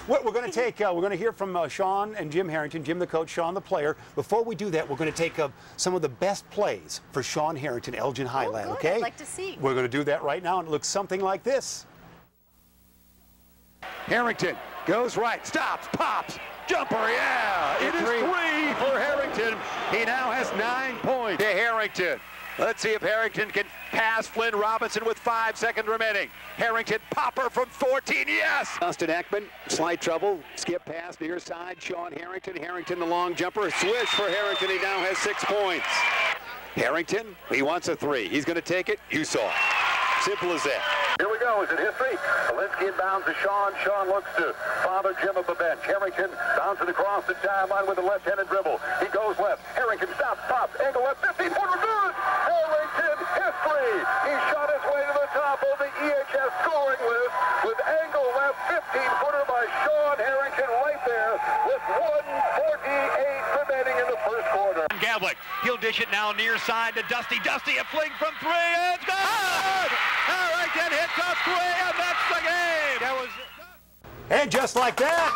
We're going to hear from Sean and Jim Harrington, Jim the coach, Sean the player. Before we do that, we're going to take some of the best plays for Sean Harrington, Elgin High Lad, okay? I'd like to see. We're going to do that right now, and it looks something like this. Harrington goes right, stops, pops, jumper, yeah! It is 3 for Harrington. He now has 9 points. To Harrington. Let's see if Harrington can pass Flynn Robinson with 5 seconds remaining. Harrington, popper from 14, yes! Dustin Ekman, slight trouble, skip pass near side, Sean Harrington. Harrington, the long jumper, swish for Harrington. He now has 6 points. Harrington, he wants a 3. He's going to take it. You saw it. Simple as that. Here we go. Is it history? Alinsky inbounds to Sean. Sean looks to Father Jim of the bench. Harrington bounces across the timeline with a left-handed dribble. He goes left. Harrington stops, pops, angle left, 15-footer, good! Harrington, history! He shot his way to the top of the EHS scoring list with angle left, 15-footer by Sean Harrington right there with 1:48 remaining in the first quarter. Gavlik, he'll dish it now near side to Dusty. Dusty, a fling from 3, and it's good! Harrington hits a 3, and that's the game! That was... And just like that,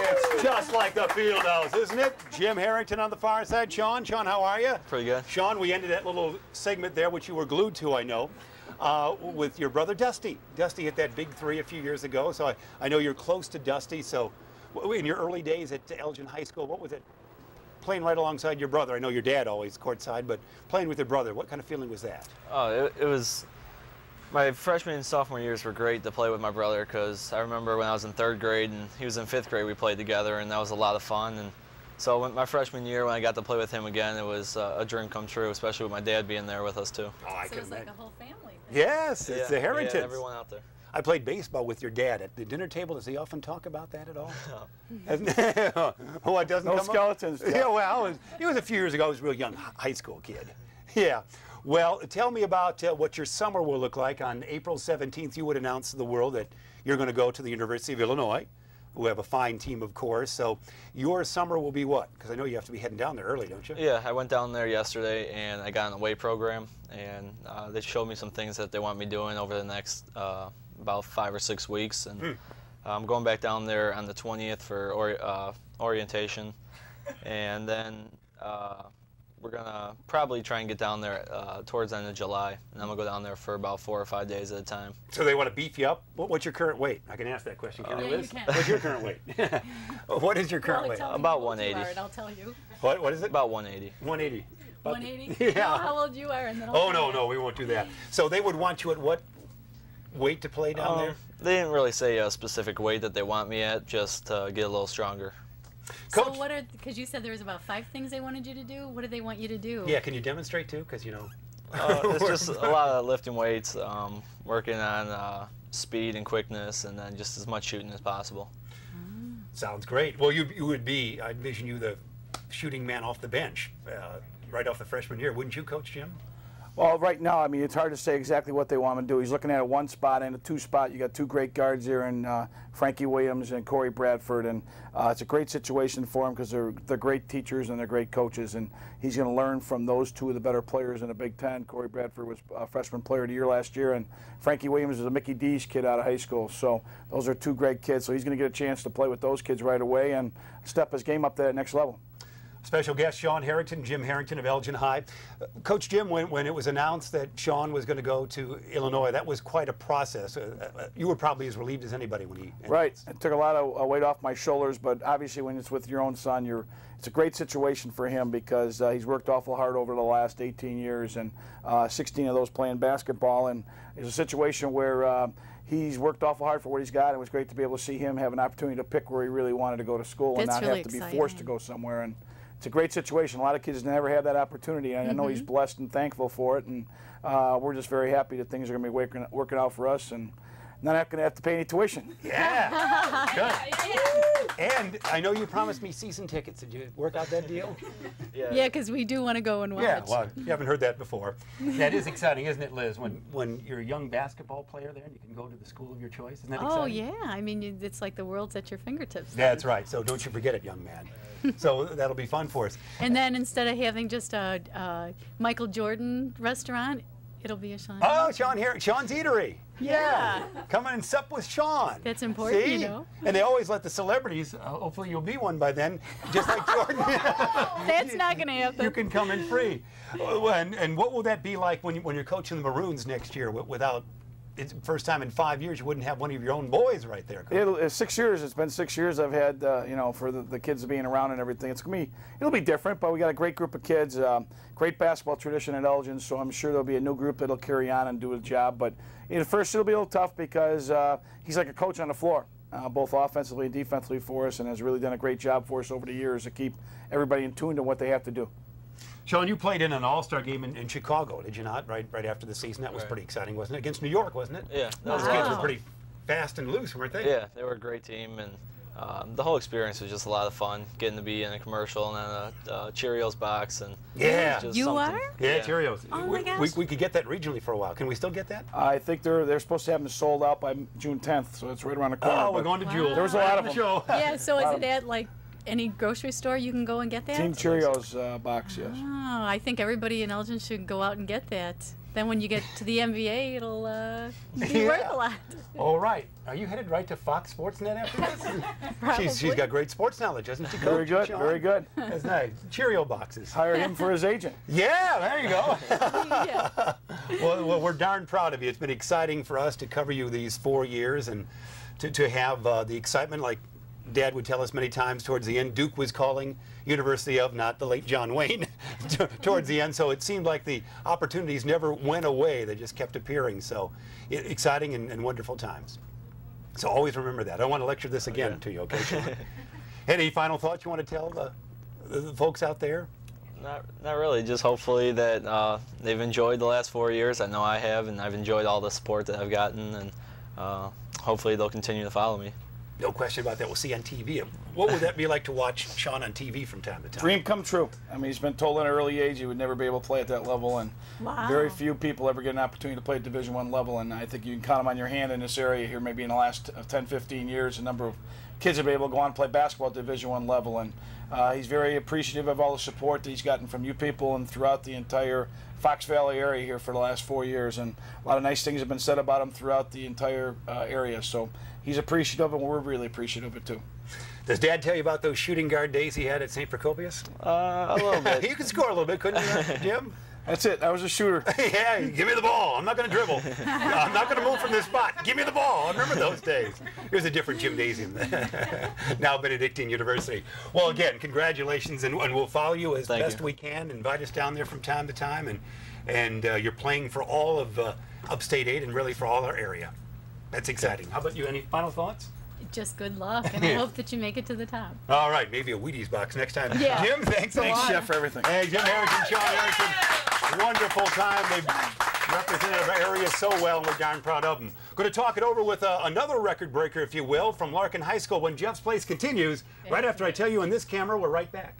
it's just like the field house, isn't it? Jim Harrington on the far side. Sean, how are you? Pretty good. Sean, we ended that little segment there, which you were glued to, I know, with your brother Dusty. Dusty hit that big 3 a few years ago, so I know you're close to Dusty. So in your early days at Elgin High School, what was it? Playing right alongside your brother. I know your dad always courtside, but playing with your brother, what kind of feeling was that? Oh, it was, my freshman and sophomore years were great to play with my brother, because I remember when I was in 3rd grade and he was in 5th grade, we played together, and that was a lot of fun. And so my freshman year, when I got to play with him again, it was a dream come true, especially with my dad being there with us too. Oh, I So can it's like imagine. a whole family thing. Yes, it's the Harringtons. Yeah, everyone out there. I played baseball with your dad at the dinner table. Does he often talk about that at all? Oh, it doesn't No come skeletons. Up? Yeah, well, it was a few years ago. I was a real young high school kid. Yeah. Well, tell me about what your summer will look like. On April 17th, you would announce to the world that you're going to go to the University of Illinois, who have a fine team, of course. So your summer will be what? Because I know you have to be heading down there early, don't you? Yeah, I went down there yesterday and I got an away program, and they showed me some things that they want me doing over the next about 5 or 6 weeks. And I'm going back down there on the 20th for orientation, and then we're gonna probably try and get down there towards the end of July, and I'm gonna go down there for about 4 or 5 days at a time. So they want to beef you up? What's your current weight? I can ask that question, can I, Yeah, Liz? you can. What's your current weight? What is your current weight? About 180. And I'll tell you. What is it? About 180. 180. 180? Yeah. Know how old you are, and then I'll Oh, tell no, you. we won't do that. So they would want you at what weight to play down there? They didn't really say a specific weight that they want me at, just to get a little stronger. So Coach, what are, because you said there was about 5 things they wanted you to do. What do they want you to do? yeah, can you demonstrate too? Because, you know. It's just a lot of lifting weights, working on speed and quickness, and then just as much shooting as possible. Sounds great. Well, you would be, I envision you the shooting man off the bench, right off the freshman year. Wouldn't you, Coach Jim? Well, right now, I mean, it's hard to say exactly what they want him to do. He's looking at a 1 spot and a 2 spot. You got 2 great guards here, and Frankie Williams and Corey Bradford, and it's a great situation for him because they're great teachers and they're great coaches, and he's going to learn from those 2 of the better players in the Big Ten. Corey Bradford was freshman player of the year last year, and Frankie Williams is a Mickey D's kid out of high school. So those are 2 great kids. So he's going to get a chance to play with those kids right away and step his game up to that next level. Special guest Sean Harrington, Jim Harrington of Elgin High. Coach Jim, when it was announced that Sean was going to go to Illinois, that was quite a process. You were probably as relieved as anybody when he announced. Right. It took a lot of weight off my shoulders, but obviously when it's with your own son, it's a great situation for him because he's worked awful hard over the last 18 years, and 16 of those playing basketball, and it's a situation where he's worked awful hard for what he's got, and it was great to be able to see him have an opportunity to pick where he really wanted to go to school and That's not really have to be exciting. forced to go somewhere. And it's a great situation. A lot of kids never have that opportunity, and I know he's blessed and thankful for it, and we're just very happy that things are going to be working out for us and not going to have to pay any tuition. Yeah, good. And I know you promised me season tickets. Did you work out that deal? Yeah, because we do want to go and watch. Yeah, well, you haven't heard that before. That is exciting, isn't it, Liz? When you're a young basketball player there and you can go to the school of your choice, isn't that exciting? Oh, yeah. I mean, it's like the world's at your fingertips. That's right. So don't you forget it, young man. So that'll be fun for us. And then instead of having just a Michael Jordan restaurant, it'll be a Sean. Oh, Sean here, Sean's Eatery. Yeah. Come in and sup with Sean. That's important, See? you know. And they always let the celebrities, hopefully you'll be one by then, just like Jordan. That's not going to happen. You can come in free. And what will that be like when you're coaching the Maroons next year without, it's first time in 5 years you wouldn't have one of your own boys right there. It's 6 years. It's been 6 years I've had, you know, for the kids being around and everything. It'll be different, but we got a great group of kids, great basketball tradition at Elgin, so I'm sure there'll be a new group that'll carry on and do a job. But at first it'll be a little tough because he's like a coach on the floor, both offensively and defensively for us, and has really done a great job for us over the years to keep everybody in tune to what they have to do. Sean, you played in an all-star game in Chicago, did you not? Right after the season. That was pretty exciting, wasn't it? Against New York, wasn't it? Yeah. Those kids were pretty fast and loose, weren't they? Yeah, they were a great team, and the whole experience was just a lot of fun. Getting to be in a commercial and a Cheerios box, and yeah, just you something. are? Yeah, Cheerios. Oh my gosh. We could get that regionally for a while. Can we still get that? I think they're supposed to have them sold out by June 10th, so it's right around the corner. Oh, we're going to Jewel. There was a lot of them. Show. Yeah, so is it at like any grocery store you can go and get that? Team Cheerios box, yes. Oh, I think everybody in Elgin should go out and get that. Then when you get to the NBA, it'll be worth a lot. All right. Are you headed right to Fox Sports Net after this? She's got great sports knowledge, doesn't she, Coach? Very good, Sean? very good. That's nice. Cheerio boxes. Hire him for his agent. Yeah, there you go. Yeah. Well, we're darn proud of you. It's been exciting for us to cover you these 4 years and to have the excitement, like Dad would tell us many times towards the end. Duke was calling, University of, not the late John Wayne, towards the end. So it seemed like the opportunities never went away. They just kept appearing. So exciting and wonderful times. So always remember that. I don't want to lecture this again to you, okay, Sean? Any final thoughts you want to tell the folks out there? Not really. Just hopefully that they've enjoyed the last 4 years. I know I have, and I've enjoyed all the support that I've gotten, and hopefully they'll continue to follow me. No question about that. We'll see on TV. What would that be like to watch Sean on TV from time to time? Dream come true. I mean, he's been told at an early age he would never be able to play at that level, and very few people ever get an opportunity to play at Division I level, and I think you can count them on your hand in this area here. Maybe in the last 10, 15 years, a number of kids have been able to go on and play basketball at Division I level, and he's very appreciative of all the support that he's gotten from you people and throughout the entire Fox Valley area here for the last 4 years, and a lot of nice things have been said about him throughout the entire area. So he's appreciative, and we're really appreciative of it too. Does Dad tell you about those shooting guard days he had at St. Procopius? A little bit. You could score a little bit, couldn't you, Jim? That's it. I was a shooter. Yeah, give me the ball. I'm not going to dribble. I'm not going to move from this spot. Give me the ball. I remember those days. It was a different gymnasium. Now Benedictine University. Well, again, congratulations, and we'll follow you as best we can. Invite us down there from time to time, and you're playing for all of Upstate 8 and really for all our area. That's exciting. How about you? Any final thoughts? Just good luck, and I hope that you make it to the top. All right, maybe a Wheaties box next time. Yeah. Jim, thanks a lot. Thanks, Chef, for everything. Hey, Jim Harrington, Sean Harrington. Wonderful time. They've represented our area so well, and we're darn proud of them. Going to talk it over with another record breaker, if you will, from Larkin High School when Jeff's Place continues. Right after I tell you in this camera, we're right back.